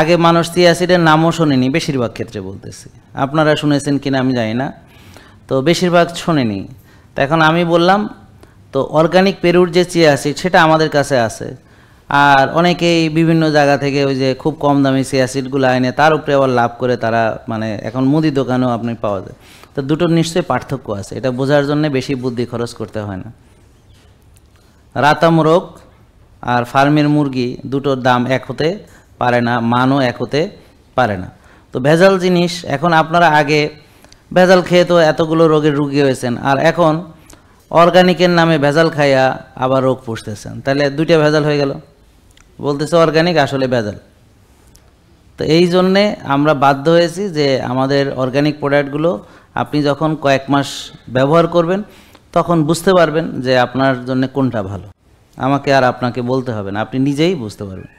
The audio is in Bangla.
আগে মানুষ চিয়া সিডের নামও শোনেনি, বেশিরভাগ ক্ষেত্রে বলতেছি, আপনারা শুনেছেন কিনা আমি জানি না, তো বেশিরভাগ শোনেনি। তো এখন আমি বললাম, তো অর্গানিক পেরুর যে চিয়া সিড সেটা আমাদের কাছে আছে, আর অনেকেই বিভিন্ন জায়গা থেকে ওই যে খুব কম দামি চিয়া সিডগুলো এনে তার উপরে আবার লাভ করে তারা, মানে এখন মুদি দোকানেও আপনি পাওয়া যায়। তো দুটোর নিশ্চয়ই পার্থক্য আছে, এটা বোঝার জন্য বেশি বুদ্ধি খরচ করতে হয় না। রাতা মোরগ আর ফার্মের মুরগি দুটোর দাম এক হতে পারে না, মানও এক হতে পারে না। তো ভেজাল জিনিস, এখন আপনারা আগে ভেজাল খেয়ে তো এতগুলো রোগের রুগী হয়েছেন, আর এখন অর্গানিকের নামে ভেজাল খাইয়া আবার রোগ পুষতেছেন, তাহলে দুইটা ভেজাল হয়ে গেল। বলতেছে অর্গানিক, আসলে ভেজাল। তো এই জন্যে আমরা বাধ্য হয়েছি যে আমাদের অর্গানিক প্রোডাক্টগুলো আপনি যখন কয়েক মাস ব্যবহার করবেন তখন বুঝতে পারবেন যে আপনার জন্য কোনটা ভালো। আমাকে আর আপনাকে বলতে হবে না, আপনি নিজেই বুঝতে পারবেন।